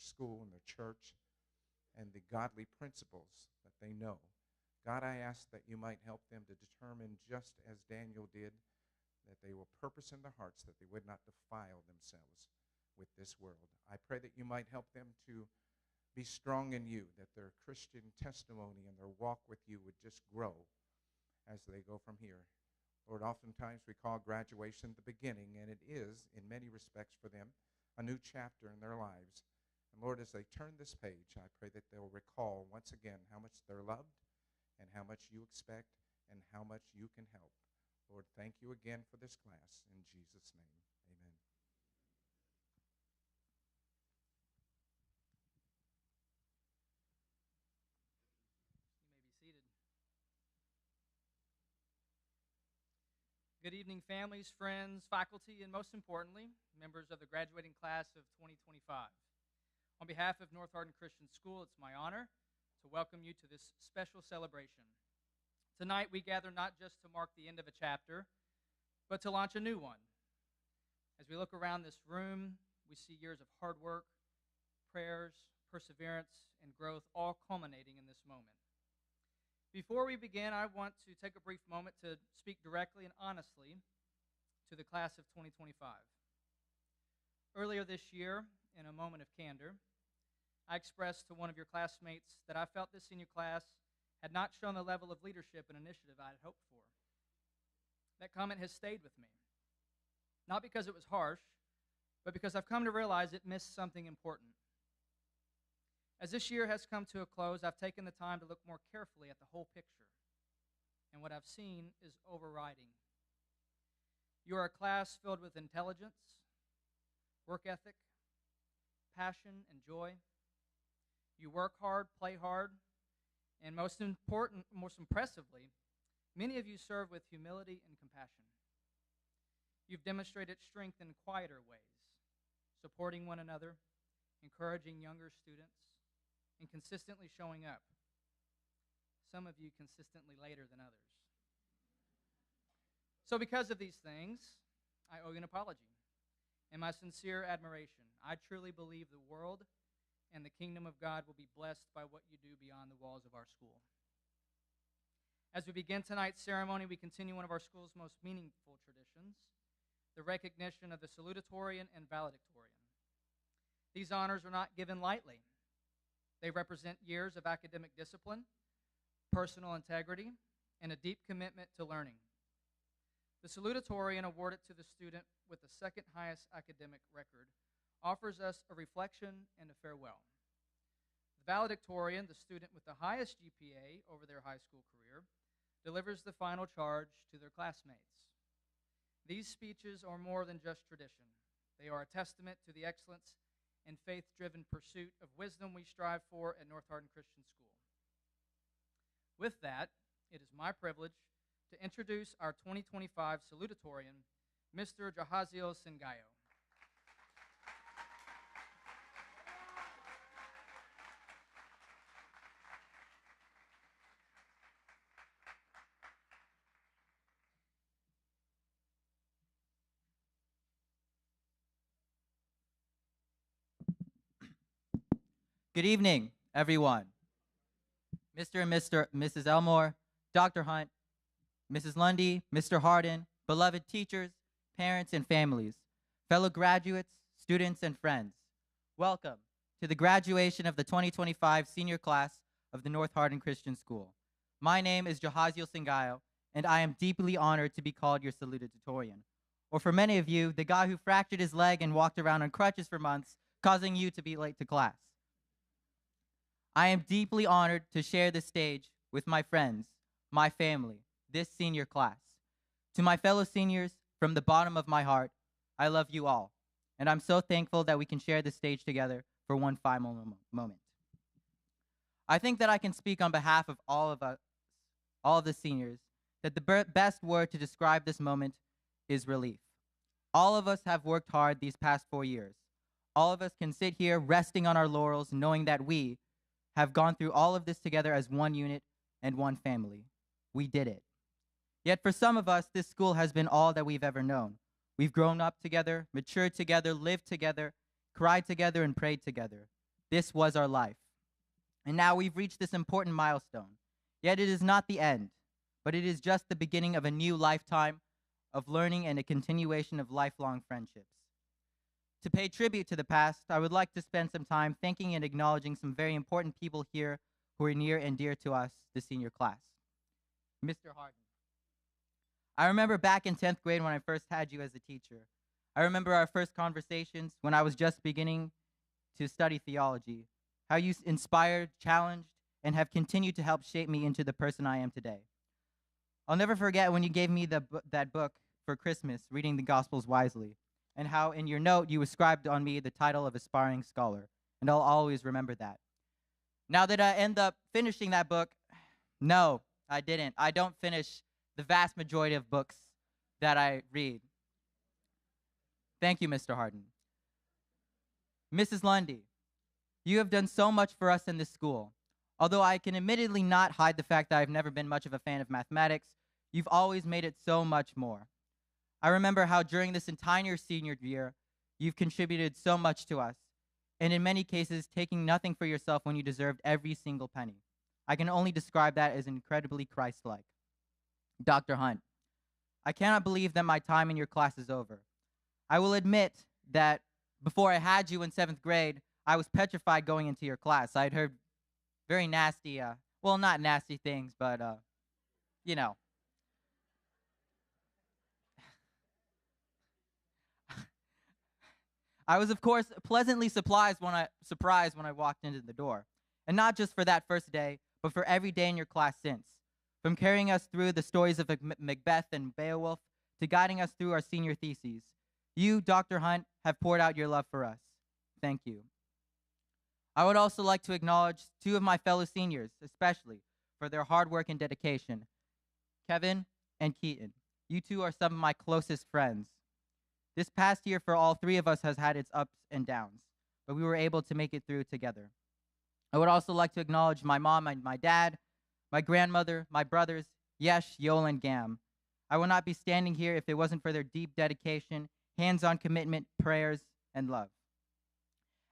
school and their church and the godly principles that they know. God, I ask that you might help them to determine, just as Daniel did, that they will purpose in their hearts that they would not defile themselves with this world. I pray that you might help them to be strong in you, that their Christian testimony and their walk with you would just grow as they go from here. Lord, oftentimes we call graduation the beginning, and it is, in many respects for them, a new chapter in their lives. And Lord, as they turn this page, I pray that they'll recall once again how much they're loved and how much you expect and how much you can help. Lord, thank you again for this class. In Jesus' name, amen. You may be seated. Good evening, families, friends, faculty, and most importantly, members of the graduating class of 2025. On behalf of North Hardin Christian School, it's my honor to welcome you to this special celebration. Tonight, we gather not just to mark the end of a chapter, but to launch a new one. As we look around this room, we see years of hard work, prayers, perseverance, and growth all culminating in this moment. Before we begin, I want to take a brief moment to speak directly and honestly to the class of 2025. Earlier this year, in a moment of candor, I expressed to one of your classmates that I felt this senior class had not shown the level of leadership and initiative I had hoped for. That comment has stayed with me, not because it was harsh, but because I've come to realize it missed something important. As this year has come to a close, I've taken the time to look more carefully at the whole picture, and what I've seen is overriding. You are a class filled with intelligence, work ethic, passion, and joy. You work hard, play hard, and most impressively, many of you serve with humility and compassion. You've demonstrated strength in quieter ways, supporting one another, encouraging younger students, and consistently showing up. Some of you consistently later than others. So because of these things, I owe you an apology and my sincere admiration. I truly believe the world and the kingdom of God will be blessed by what you do beyond the walls of our school. As we begin tonight's ceremony, we continue one of our school's most meaningful traditions, the recognition of the salutatorian and valedictorian. These honors are not given lightly. They represent years of academic discipline, personal integrity, and a deep commitment to learning. The salutatorian, awarded to the student with the second highest academic record, offers us a reflection and a farewell. The valedictorian, the student with the highest GPA over their high school career, delivers the final charge to their classmates. These speeches are more than just tradition. They are a testament to the excellence and faith-driven pursuit of wisdom we strive for at North Hardin Christian School. With that, it is my privilege to introduce our 2025 salutatorian, Mr. Jahaziel Singayo. Good evening, everyone. Mr. and Mrs. Elmore, Dr. Hunt, Mrs. Lundy, Mr. Hardin, beloved teachers, parents, and families, fellow graduates, students, and friends, welcome to the graduation of the 2025 senior class of the North Hardin Christian School. My name is Jahaziel Singayo, and I am deeply honored to be called your salutatorian, or for many of you, the guy who fractured his leg and walked around on crutches for months, causing you to be late to class. I am deeply honored to share the stage with my friends, my family, this senior class. To my fellow seniors, from the bottom of my heart, I love you all, and I'm so thankful that we can share the stage together for one final moment. I think that I can speak on behalf of all of us, all of the seniors, that the best word to describe this moment is relief. All of us have worked hard these past 4 years. All of us can sit here resting on our laurels, knowing that we have gone through all of this together as one unit and one family. We did it. Yet for some of us, this school has been all that we've ever known. We've grown up together, matured together, lived together, cried together, and prayed together. This was our life. And now we've reached this important milestone. Yet it is not the end, but it is just the beginning of a new lifetime of learning and a continuation of lifelong friendships. To pay tribute to the past, I would like to spend some time thanking and acknowledging some very important people here who are near and dear to us, the senior class. Mr. Harden. I remember back in 10th grade when I first had you as a teacher. I remember our first conversations when I was just beginning to study theology, how you inspired, challenged, and have continued to help shape me into the person I am today. I'll never forget when you gave me that book for Christmas, Reading the Gospels Wisely, and how in your note you ascribed on me the title of aspiring scholar, and I'll always remember that. Now that I end up finishing that book, no, I didn't. I don't finish the vast majority of books that I read. Thank you, Mr. Harden. Mrs. Lundy, you have done so much for us in this school. Although I can admittedly not hide the fact that I've never been much of a fan of mathematics, you've always made it so much more. I remember how during this entire senior year, you've contributed so much to us, and in many cases, taking nothing for yourself when you deserved every single penny. I can only describe that as incredibly Christ-like. Dr. Hunt, I cannot believe that my time in your class is over. I will admit that before I had you in 7th grade, I was petrified going into your class. I had heard very nasty, well, not nasty things, but, you know. I was, of course, pleasantly surprised when I walked into the door. And not just for that first day, but for every day in your class since. From carrying us through the stories of Macbeth and Beowulf to guiding us through our senior theses. You, Dr. Hunt, have poured out your love for us. Thank you. I would also like to acknowledge 2 of my fellow seniors, especially for their hard work and dedication. Kevin and Keaton. You 2 are some of my closest friends. This past year for all 3 of us has had its ups and downs, but we were able to make it through together. I would also like to acknowledge my mom and my dad, my grandmother, my brothers, Yesh, Yol, and Gam. I would not be standing here if it wasn't for their deep dedication, hands-on commitment, prayers, and love.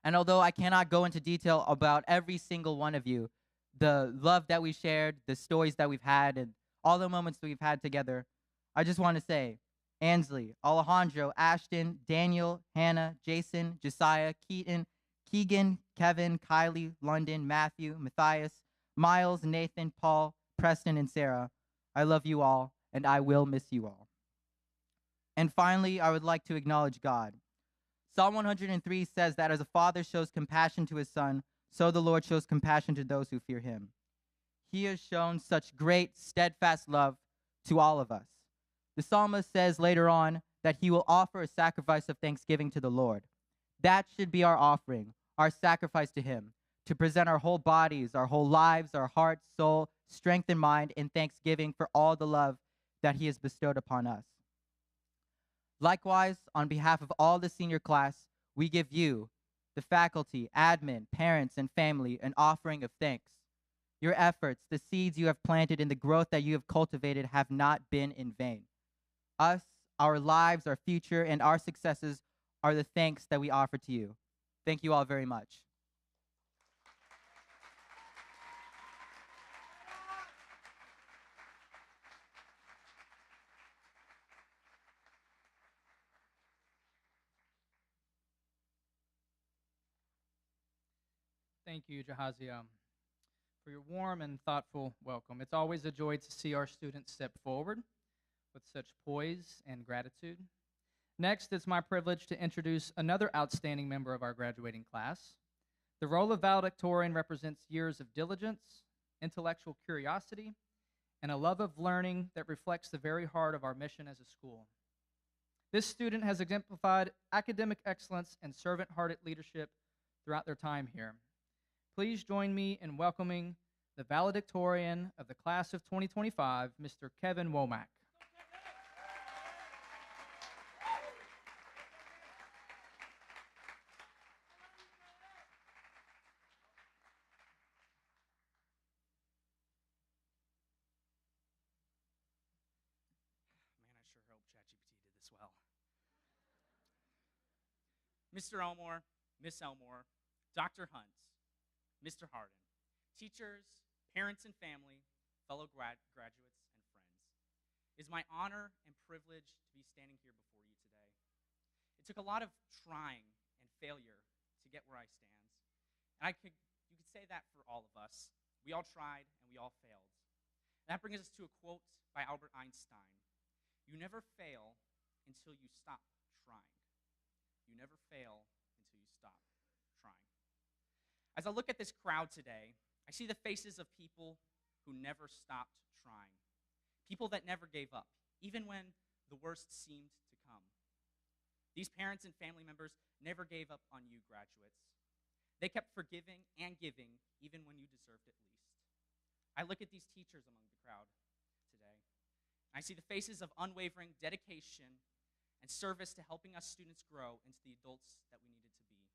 And although I cannot go into detail about every single one of you, the love that we shared, the stories that we've had, and all the moments that we've had together, I just want to say, Ansley, Alejandro, Ashton, Daniel, Hannah, Jason, Josiah, Keaton, Keegan, Kevin, Kylie, London, Matthew, Matthias, Miles, Nathan, Paul, Preston, and Sarah, I love you all, and I will miss you all. And finally, I would like to acknowledge God. Psalm 103 says that as a father shows compassion to his son, so the Lord shows compassion to those who fear him. He has shown such great, steadfast love to all of us. The psalmist says later on that he will offer a sacrifice of thanksgiving to the Lord. That should be our offering, our sacrifice to him, to present our whole bodies, our whole lives, our heart, soul, strength, and mind in thanksgiving for all the love that he has bestowed upon us. Likewise, on behalf of all the senior class, we give you, the faculty, admin, parents, and family, an offering of thanks. Your efforts, the seeds you have planted, and the growth that you have cultivated have not been in vain. Us, our lives, our future, and our successes are the thanks that we offer to you. Thank you all very much. Thank you, Jahaziel, for your warm and thoughtful welcome. It's always a joy to see our students step forward with such poise and gratitude. Next, it's my privilege to introduce another outstanding member of our graduating class. The role of valedictorian represents years of diligence, intellectual curiosity, and a love of learning that reflects the very heart of our mission as a school. This student has exemplified academic excellence and servant-hearted leadership throughout their time here. Please join me in welcoming the valedictorian of the class of 2025, Mr. Kevin Womack. Man, I sure hope ChatGPT did this well. Mr. Elmore, Miss Elmore, Dr. Hunt, Mr. Harden, teachers, parents and family, fellow graduates and friends, it is my honor and privilege to be standing here before you today. It took a lot of trying and failure to get where I stand. And you could say that for all of us. We all tried and we all failed. And that brings us to a quote by Albert Einstein. You never fail until you stop trying. You never fail until you stop trying. As I look at this crowd today, I see the faces of people who never stopped trying. People that never gave up, even when the worst seemed to come. These parents and family members never gave up on you, graduates. They kept forgiving and giving even when you deserved it least. I look at these teachers among the crowd today. I see the faces of unwavering dedication and service to helping us students grow into the adults that we needed to be.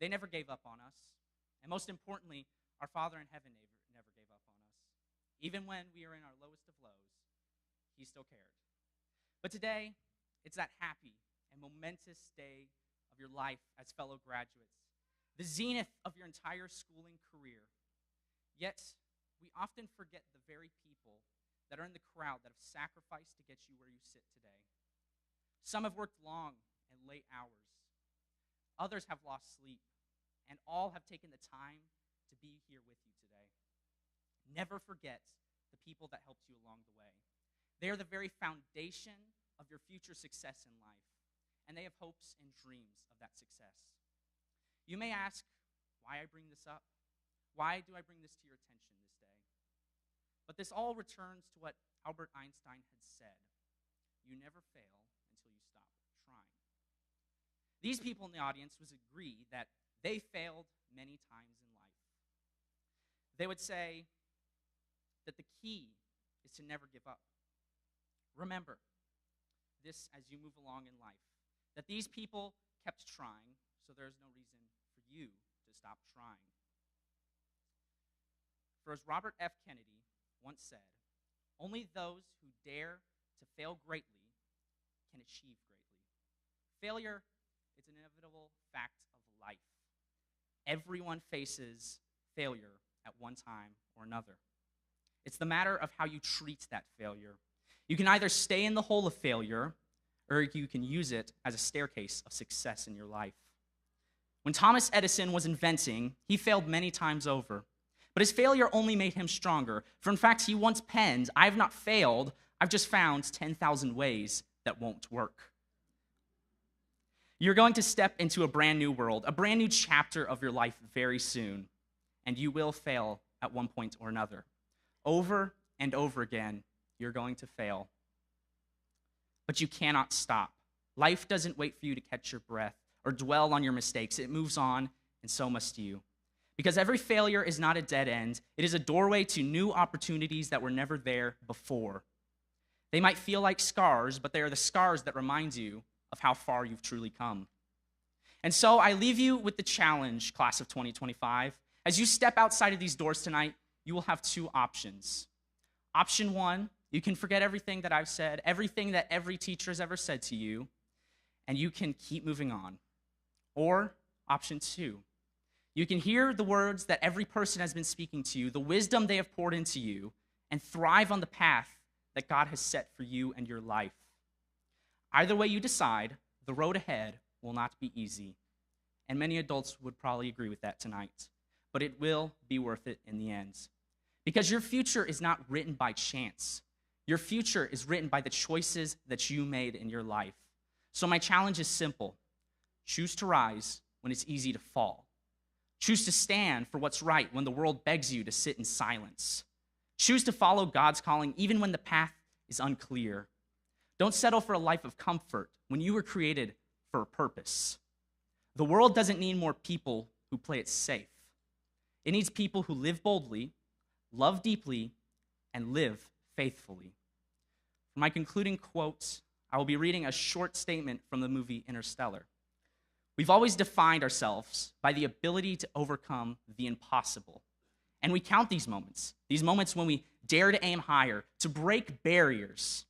They never gave up on us. And most importantly, our Father in heaven never gave up on us. Even when we are in our lowest of lows, he still cared. But today, it's that happy and momentous day of your life as fellow graduates, the zenith of your entire schooling career. Yet, we often forget the very people that are in the crowd that have sacrificed to get you where you sit today. Some have worked long and late hours. Others have lost sleep, and all have taken the time to be here with you today. Never forget the people that helped you along the way. They are the very foundation of your future success in life, and they have hopes and dreams of that success. You may ask why I bring this up. Why do I bring this to your attention this day? But this all returns to what Albert Einstein had said. You never fail until you stop trying. These people in the audience would agree that they failed many times in life. They would say that the key is to never give up. Remember this as you move along in life, that these people kept trying, so there's no reason for you to stop trying. For as Robert F. Kennedy once said, only those who dare to fail greatly can achieve greatly. Failure is an inevitable fact of life. Everyone faces failure at one time or another. It's the matter of how you treat that failure. You can either stay in the hole of failure, or you can use it as a staircase of success in your life. When Thomas Edison was inventing, he failed many times over. But his failure only made him stronger. For in fact, he once penned, "I've not failed, I've just found 10,000 ways that won't work." You're going to step into a brand new world, a brand new chapter of your life very soon, and you will fail at one point or another. Over and over again, you're going to fail. But you cannot stop. Life doesn't wait for you to catch your breath or dwell on your mistakes. It moves on, and so must you. Because every failure is not a dead end. It is a doorway to new opportunities that were never there before. They might feel like scars, but they are the scars that remind you of how far you've truly come. And so I leave you with the challenge, class of 2025. As you step outside of these doors tonight, you will have two options. Option one, you can forget everything that I've said, everything that every teacher has ever said to you, and you can keep moving on. Or option two, you can hear the words that every person has been speaking to you, the wisdom they have poured into you, and thrive on the path that God has set for you and your life. Either way you decide, the road ahead will not be easy. And many adults would probably agree with that tonight. But it will be worth it in the end. Because your future is not written by chance. Your future is written by the choices that you made in your life. So my challenge is simple. Choose to rise when it's easy to fall. Choose to stand for what's right when the world begs you to sit in silence. Choose to follow God's calling even when the path is unclear. Don't settle for a life of comfort when you were created for a purpose. The world doesn't need more people who play it safe. It needs people who live boldly, love deeply, and live faithfully. For my concluding quote, I will be reading a short statement from the movie Interstellar. We've always defined ourselves by the ability to overcome the impossible. And we count these moments when we dare to aim higher, to break barriers,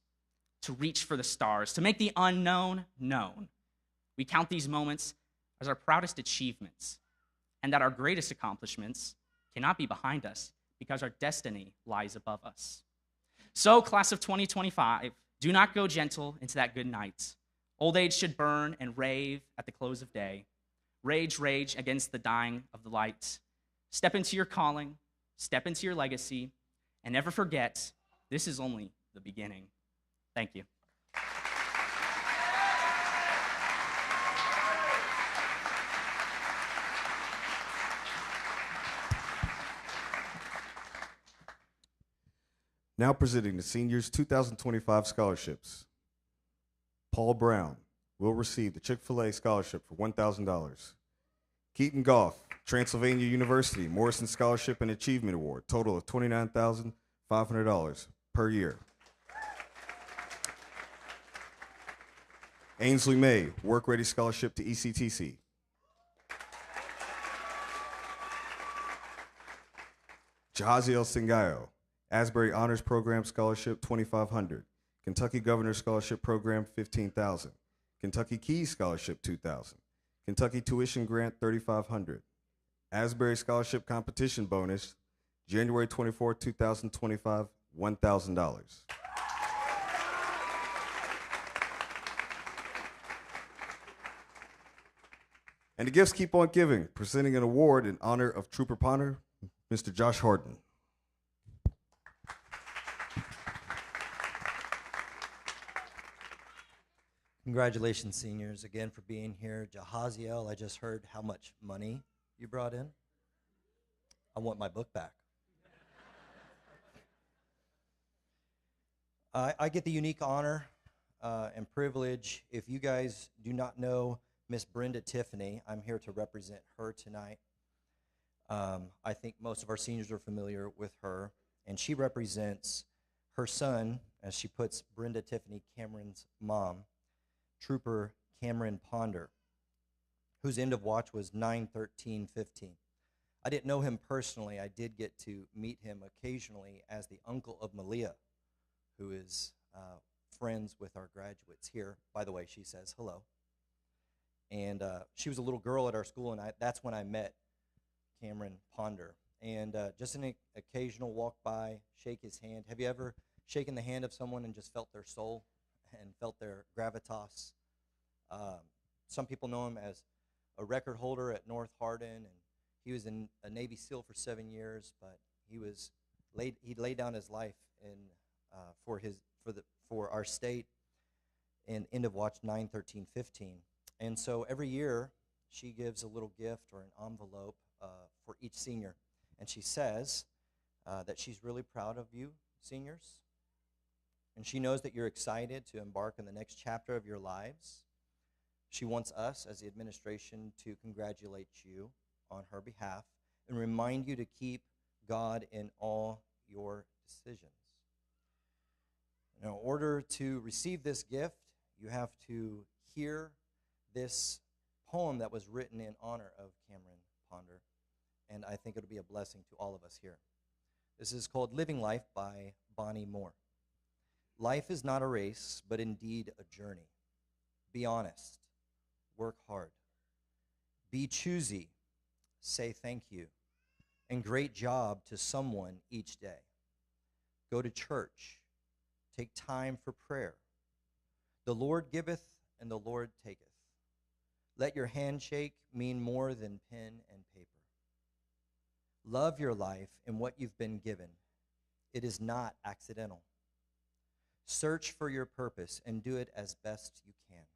to reach for the stars, to make the unknown known. We count these moments as our proudest achievements. and that our greatest accomplishments cannot be behind us because our destiny lies above us. So, class of 2025, do not go gentle into that good night. Old age should burn and rave at the close of day. Rage, rage against the dying of the light. Step into your calling, step into your legacy, and never forget, this is only the beginning. Thank you. Now presenting the seniors' 2025 scholarships. Paul Brown will receive the Chick-fil-A scholarship for $1,000. Keaton Goff, Transylvania University, Morrison Scholarship and Achievement Award, total of $29,500 per year. Ainsley May, Work Ready Scholarship to ECTC. Jahaziel Singayo, Asbury Honors Program Scholarship, $2,500. Kentucky Governor Scholarship Program, $15,000. Kentucky Keys Scholarship, $2,000. Kentucky Tuition Grant, $3,500. Asbury Scholarship Competition Bonus, January 24, 2025, $1,000. And the gifts keep on giving, presenting an award in honor of Trooper Ponder, Mr. Josh Harden. Congratulations, seniors, again for being here. Jahaziel, I just heard how much money you brought in. I want my book back. I get the unique honor and privilege. If you guys do not know Miss Brenda Tiffany, I'm here to represent her tonight. I think most of our seniors are familiar with her, and she represents her son, as she puts, Brenda Tiffany, Cameron's mom, Trooper Cameron Ponder, whose end of watch was 9/13/15. I didn't know him personally. I did get to meet him occasionally as the uncle of Malia, who is friends with our graduates here. By the way, she says hello. And she was a little girl at our school, and that's when I met Cameron Ponder. And just an occasional walk by, shake his hand. Have you ever shaken the hand of someone and just felt their soul and felt their gravitas? Some people know him as a record holder at North Hardin, and he was in a Navy SEAL for 7 years, but he laid down his life for our state and end of watch 9/13/15. And so every year she gives a little gift or an envelope for each senior, and she says that she's really proud of you, seniors, and she knows that you're excited to embark on the next chapter of your lives. She wants us as the administration to congratulate you on her behalf and remind you to keep God in all your decisions. In order to receive this gift, you have to hear this poem that was written in honor of Cameron Ponder, and I think it'll be a blessing to all of us here. This is called Living Life by Bonnie Moore. Life is not a race, but indeed a journey. Be honest. Work hard. Be choosy. Say thank you. And great job to someone each day. Go to church. Take time for prayer. The Lord giveth and the Lord taketh. Let your handshake mean more than pen and paper. Love your life and what you've been given. It is not accidental. Search for your purpose and do it as best you can.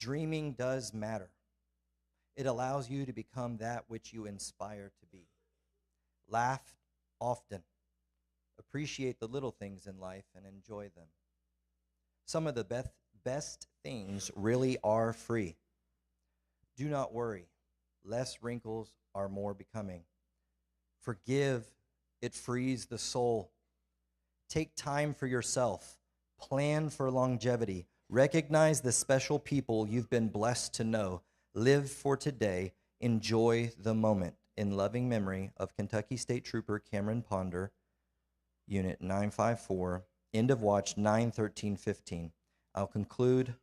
Dreaming does matter. It allows you to become that which you inspire to be. Laugh often. Appreciate the little things in life and enjoy them. Some of the best things really are free. Do not worry. Less wrinkles are more becoming. Forgive. It frees the soul. Take time for yourself. Plan for longevity. Recognize the special people you've been blessed to know. Live for today. Enjoy the moment. In loving memory of Kentucky State Trooper Cameron Ponder, Unit 954, end of watch 9/13/15. I'll conclude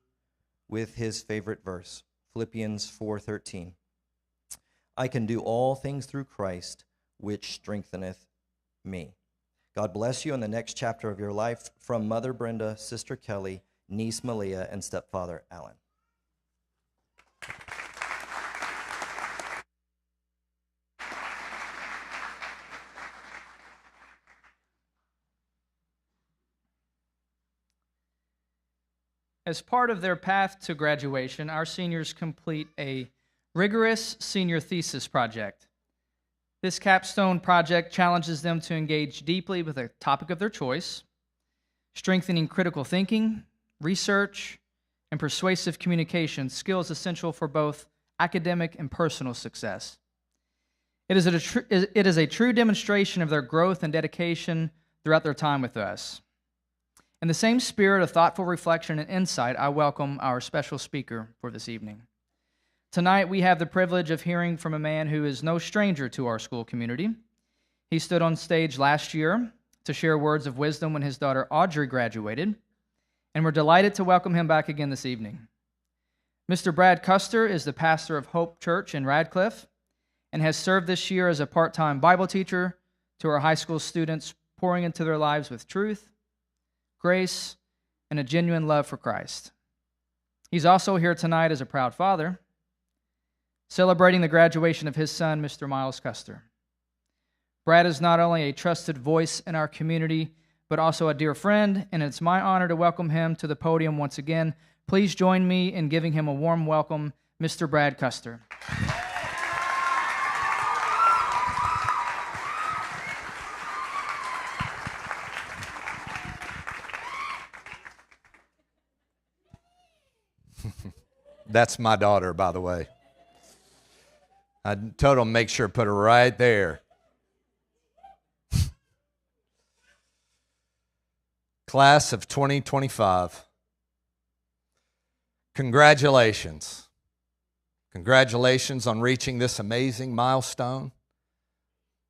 with his favorite verse, Philippians 4:13. I can do all things through Christ, which strengtheneth me. God bless you in the next chapter of your life. From Mother Brenda, Sister Kelly, niece Malia, and stepfather Alan. As part of their path to graduation, our seniors complete a rigorous senior thesis project. This capstone project challenges them to engage deeply with a topic of their choice, strengthening critical thinking, research, and persuasive communication, skills essential for both academic and personal success. It is a true demonstration of their growth and dedication throughout their time with us. In the same spirit of thoughtful reflection and insight, I welcome our special speaker for this evening. Tonight, we have the privilege of hearing from a man who is no stranger to our school community. He stood on stage last year to share words of wisdom when his daughter Audrey graduated, and we're delighted to welcome him back again this evening. Mr. Brad Custer is the pastor of Hope Church in Radcliffe and has served this year as a part-time Bible teacher to our high school students, pouring into their lives with truth, grace, and a genuine love for Christ. He's also here tonight as a proud father, celebrating the graduation of his son, Mr. Miles Custer. Brad is not only a trusted voice in our community, but also a dear friend, and it's my honor to welcome him to the podium once again. Please join me in giving him a warm welcome, Mr. Brad Custer. That's my daughter, by the way. I told him make sure to put her right there. Class of 2025. Congratulations. Congratulations on reaching this amazing milestone.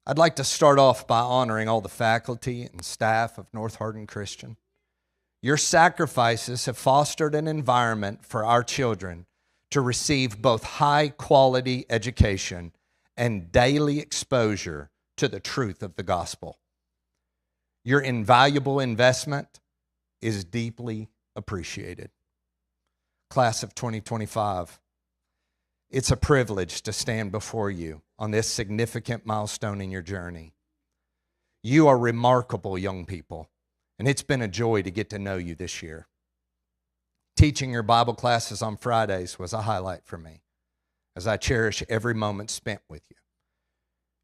I'd like to start off by honoring all the faculty and staff of North Hardin Christian. Your sacrifices have fostered an environment for our children to receive both high-quality education and daily exposure to the truth of the gospel. Your invaluable investment is deeply appreciated. Class of 2025, it's a privilege to stand before you on this significant milestone in your journey. You are remarkable young people, and it's been a joy to get to know you this year. Teaching your Bible classes on Fridays was a highlight for me, as I cherish every moment spent with you.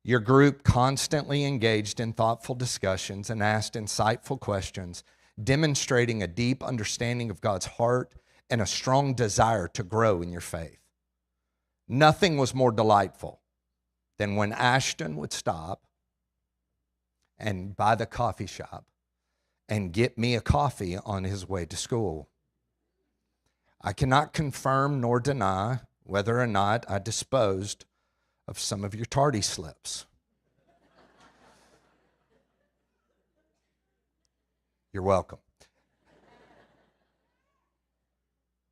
Your group constantly engaged in thoughtful discussions and asked insightful questions, demonstrating a deep understanding of God's heart and a strong desire to grow in your faith. Nothing was more delightful than when Ashton would stop and by the coffee shop and get me a coffee on his way to school. I cannot confirm nor deny whether or not I disposed of some of your tardy slips. You're welcome.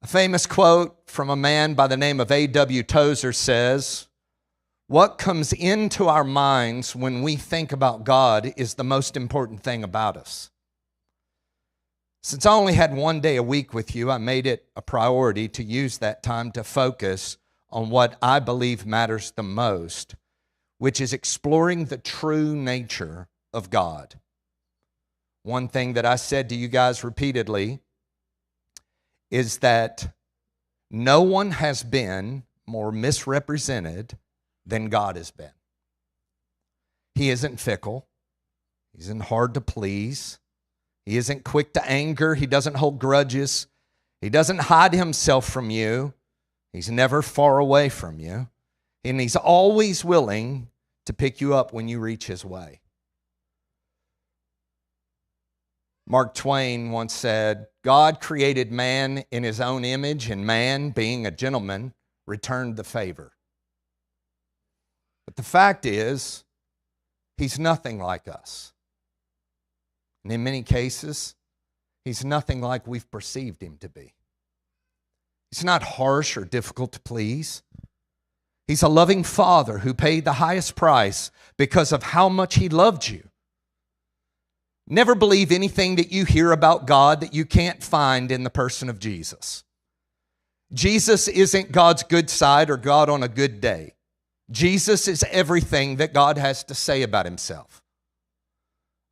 A famous quote from a man by the name of A.W. Tozer says, "What comes into our minds when we think about God is the most important thing about us." Since I only had one day a week with you, I made it a priority to use that time to focus on what I believe matters the most, which is exploring the true nature of God. One thing that I said to you guys repeatedly is that no one has been more misrepresented than God has been. He isn't fickle. He isn't hard to please. He isn't quick to anger. He doesn't hold grudges. He doesn't hide himself from you. He's never far away from you. And he's always willing to pick you up when you reach his way. Mark Twain once said, "God created man in his own image, and man, being a gentleman, returned the favor." But the fact is, he's nothing like us. And in many cases, he's nothing like we've perceived him to be. He's not harsh or difficult to please. He's a loving Father who paid the highest price because of how much He loved you. Never believe anything that you hear about God that you can't find in the person of Jesus. Jesus isn't God's good side or God on a good day. Jesus is everything that God has to say about Himself.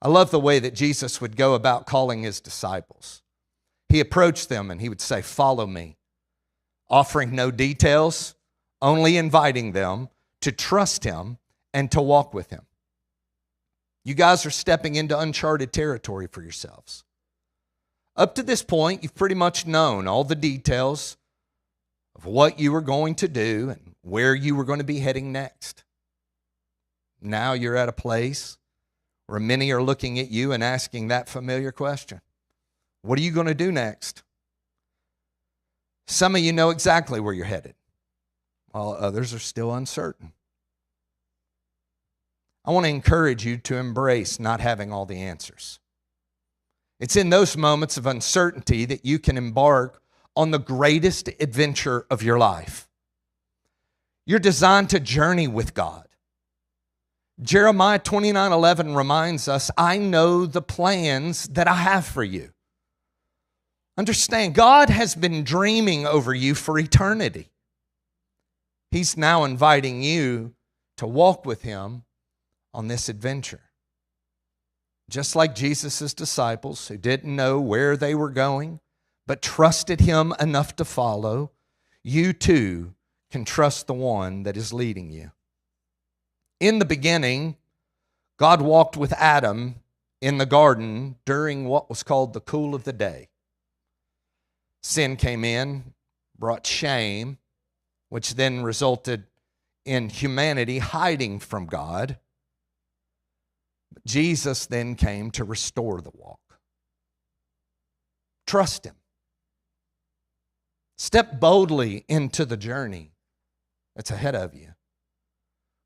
I love the way that Jesus would go about calling His disciples. He approached them and He would say, "Follow me," offering no details, only inviting them to trust Him and to walk with Him. You guys are stepping into uncharted territory for yourselves. Up to this point, you've pretty much known all the details of what you were going to do and where you were going to be heading next. Now you're at a place where many are looking at you and asking that familiar question. What are you going to do next? Some of you know exactly where you're headed, while others are still uncertain. I want to encourage you to embrace not having all the answers. It's in those moments of uncertainty that you can embark on the greatest adventure of your life. You're designed to journey with God. Jeremiah 29:11 reminds us, "I know the plans that I have for you." Understand, God has been dreaming over you for eternity. He's now inviting you to walk with Him on this adventure. Just like Jesus' disciples who didn't know where they were going, but trusted Him enough to follow, you too can trust the one that is leading you. In the beginning, God walked with Adam in the garden during what was called the cool of the day. Sin came in, brought shame, which then resulted in humanity hiding from God. But Jesus then came to restore the walk. Trust Him. Step boldly into the journey that's ahead of you.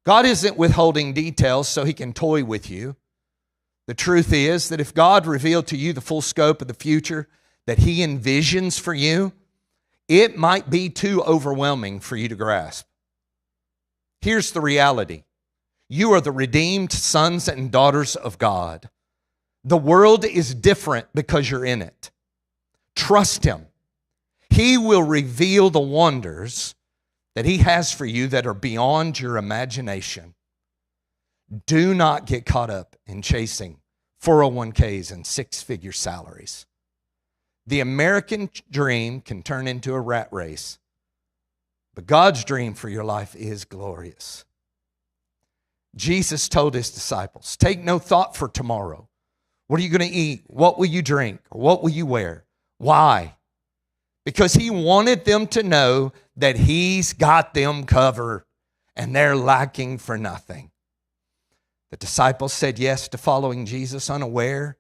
God isn't withholding details so He can toy with you. The truth is that if God revealed to you the full scope of the future that He envisions for you, it might be too overwhelming for you to grasp. Here's the reality. You are the redeemed sons and daughters of God. The world is different because you're in it. Trust Him. He will reveal the wonders that He has for you that are beyond your imagination. Do not get caught up in chasing 401ks and six-figure salaries. The American dream can turn into a rat race, but God's dream for your life is glorious. Jesus told His disciples, "Take no thought for tomorrow. What are you going to eat? What will you drink? Or what will you wear?" Why? Because He wanted them to know that He's got them covered and they're lacking for nothing. The disciples said yes to following Jesus, unaware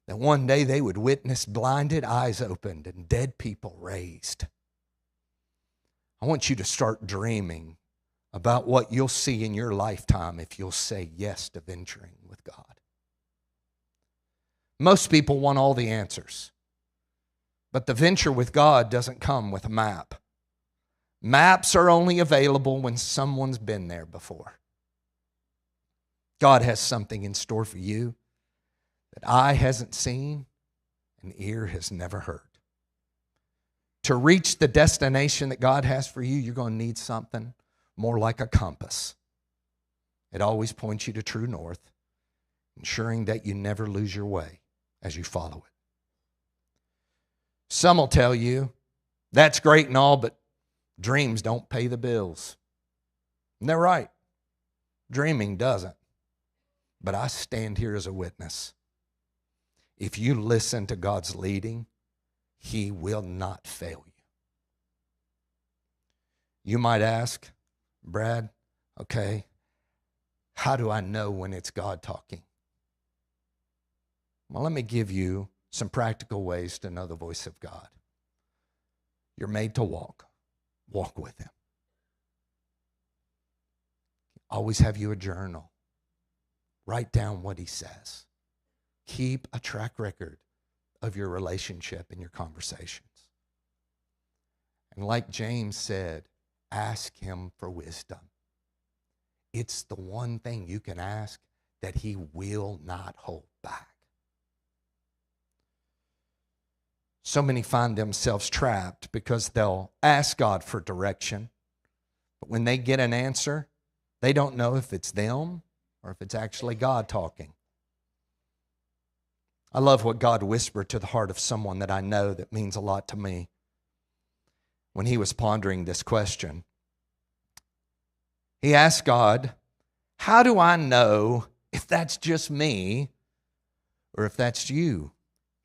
that one day they would witness blinded eyes opened and dead people raised. I want you to start dreaming about what you'll see in your lifetime if you'll say yes to venturing with God. Most people want all the answers, but the venture with God doesn't come with a map. Maps are only available when someone's been there before. God has something in store for you that eye hasn't seen and ear has never heard. To reach the destination that God has for you, you're going to need something more like a compass. It always points you to true north, ensuring that you never lose your way as you follow it. Some will tell you, that's great and all, but dreams don't pay the bills. And they're right. Dreaming doesn't. But I stand here as a witness. If you listen to God's leading, He will not fail you. You might ask, Brad, okay, how do I know when it's God talking? Well, let me give you some practical ways to know the voice of God. You're made to walk. Walk with Him. Always have you a journal. Write down what He says. Keep a track record of your relationship and your conversations. And like James said, ask him for wisdom. It's the one thing you can ask that he will not hold back. So many find themselves trapped because they'll ask God for direction, but when they get an answer, they don't know if it's them or if it's actually God talking. I love what God whispered to the heart of someone that I know that means a lot to me when he was pondering this question. He asked God, how do I know if that's just me or if that's you?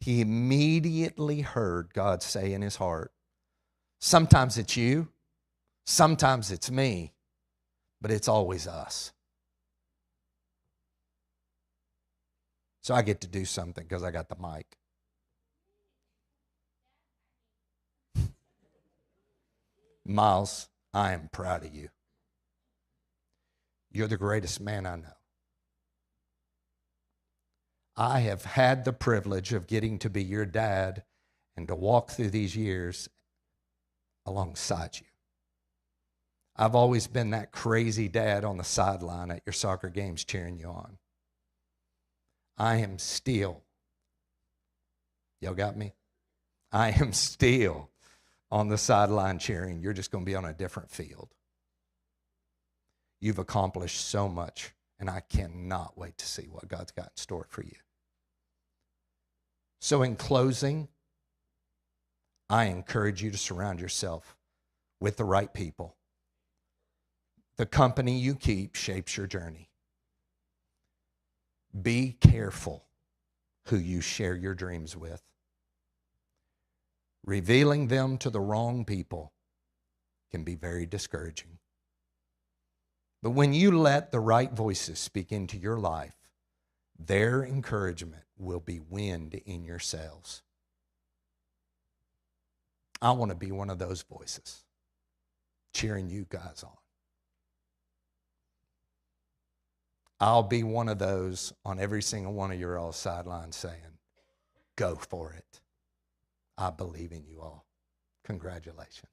He immediately heard God say in his heart, sometimes it's you, sometimes it's me, but it's always us. So I get to do something because I got the mic. Miles, I am proud of you. You're the greatest man I know. I have had the privilege of getting to be your dad and to walk through these years alongside you. I've always been that crazy dad on the sideline at your soccer games cheering you on. I am still, y'all got me? I am still on the sideline cheering. You're just going to be on a different field. You've accomplished so much, and I cannot wait to see what God's got in store for you. So in closing, I encourage you to surround yourself with the right people. The company you keep shapes your journey. Be careful who you share your dreams with. Revealing them to the wrong people can be very discouraging. But when you let the right voices speak into your life, their encouragement will be wind in your sails. I want to be one of those voices, cheering you guys on. I'll be one of those on every single one of your all sidelines saying, go for it. I believe in you all. Congratulations.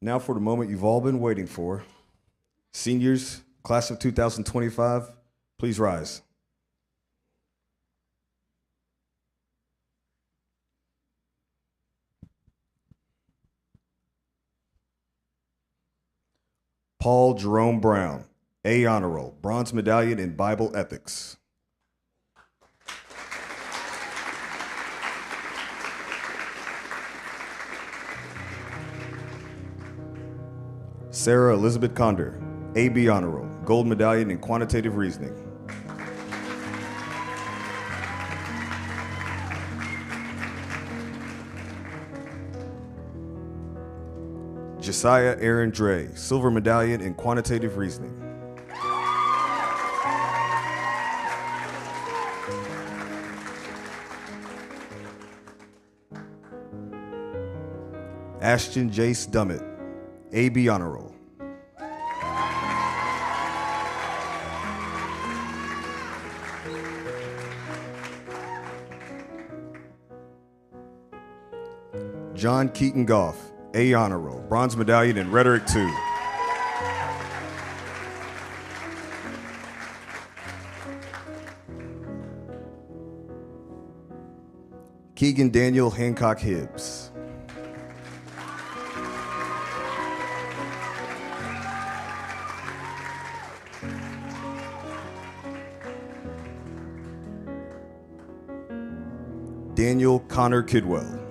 Now for the moment you've all been waiting for. Seniors, class of 2025, please rise. Paul Jerome Brown, A Honor Roll, Bronze Medallion in Bible Ethics. Sarah Elizabeth Conder, A.B. Honor Roll, Gold Medallion in Quantitative Reasoning. Josiah Aaron Dre, Silver Medallion in Quantitative Reasoning. Ashton Jace Dummett, A.B. Honor Roll. John Keaton Goff, A Honor Roll, Bronze Medallion in Rhetoric 2. Keegan Daniel Hancock Hibbs. Daniel Connor Kidwell.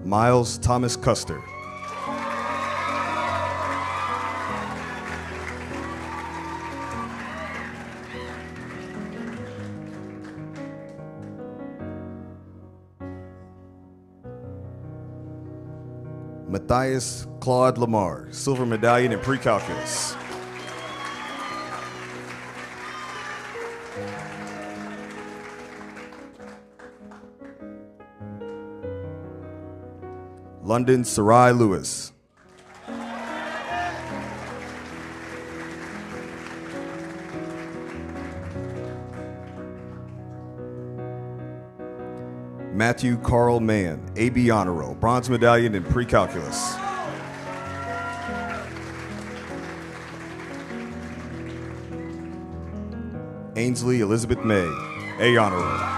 Miles Thomas Custer. Matthias Claude Lamar, Silver Medallion in Pre-Calculus. London Sarai Lewis. Matthew Carl Mann, AB Honor Roll, Bronze Medallion in Pre-Calculus. Ainsley Elizabeth May, A Honor Roll.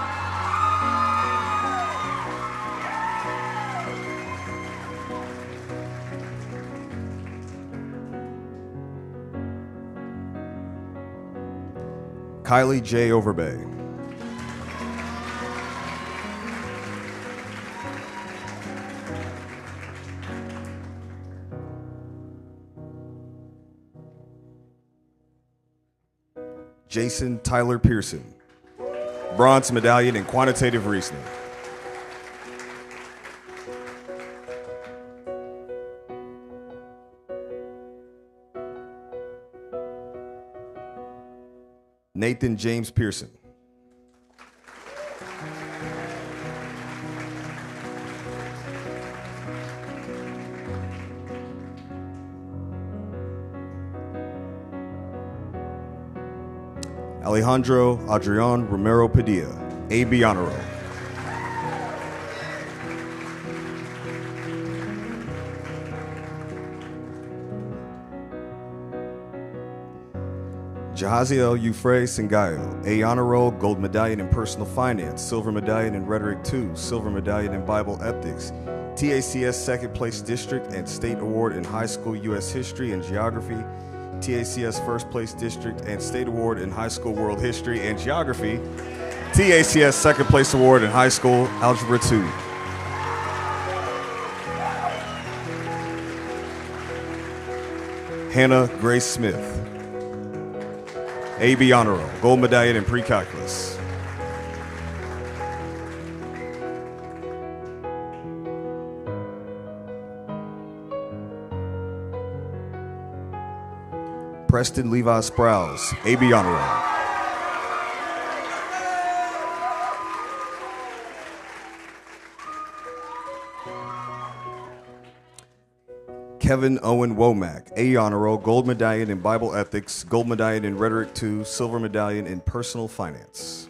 Kylie J. Overbay. Jason Tyler Pearson, Bronze Medallion in Quantitative Reasoning. Nathan James Pearson. Alejandro Adrian Romero Padilla, AB Honor Roll. Jahaziel Euphrey Singayo, A Honor Roll, Gold Medallion in Personal Finance, Silver Medallion in Rhetoric 2, Silver Medallion in Bible Ethics, TACS Second Place District and State Award in High School U.S. History and Geography, TACS First Place District and State Award in High School World History and Geography, TACS Second Place Award in High School Algebra 2. Hannah Grace Smith, AB Honor Roll, Gold Medallion in Pre-Calculus. Preston Levi Sprouse, AB Honor Roll. Kevin Owen Womack, A Honor Roll, Gold Medallion in Bible Ethics, Gold Medallion in Rhetoric 2, Silver Medallion in Personal Finance.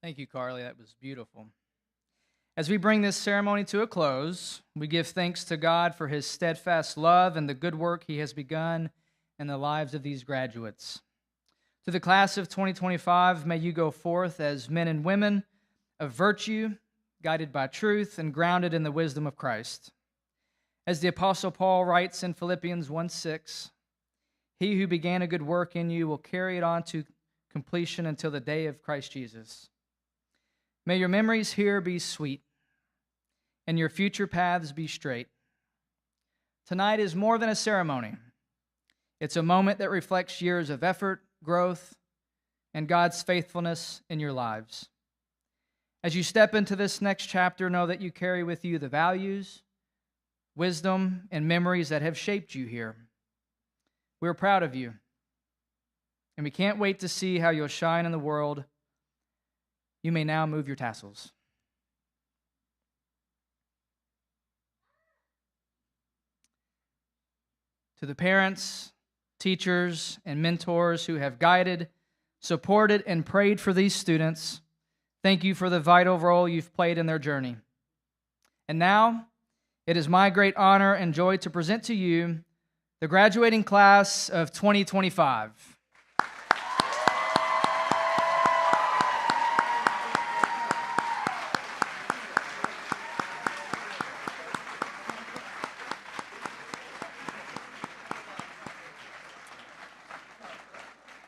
Thank you, Carly. That was beautiful. As we bring this ceremony to a close, we give thanks to God for his steadfast love and the good work he has begun in the lives of these graduates. To the class of 2025, may you go forth as men and women of virtue, guided by truth and grounded in the wisdom of Christ. As the Apostle Paul writes in Philippians 1:6, he who began a good work in you will carry it on to completion until the day of Christ Jesus. May your memories here be sweet and your future paths be straight. Tonight is more than a ceremony. It's a moment that reflects years of effort, growth, and God's faithfulness in your lives. As you step into this next chapter, know that you carry with you the values, wisdom, and memories that have shaped you here. We're proud of you, and we can't wait to see how you'll shine in the world. You may now move your tassels. To the parents, teachers, and mentors who have guided, supported, and prayed for these students, thank you for the vital role you've played in their journey. And now, it is my great honor and joy to present to you the graduating class of 2025.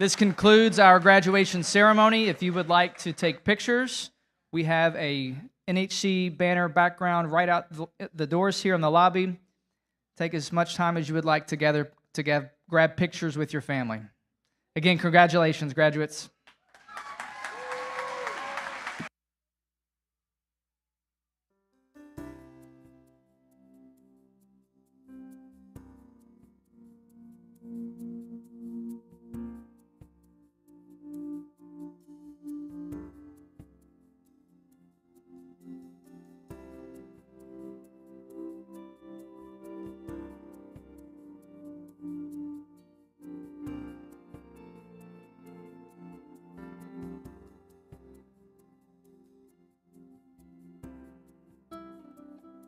This concludes our graduation ceremony. If you would like to take pictures, we have a NHC banner background right out the doors here in the lobby. Take as much time as you would like to grab pictures with your family. Again, congratulations, graduates.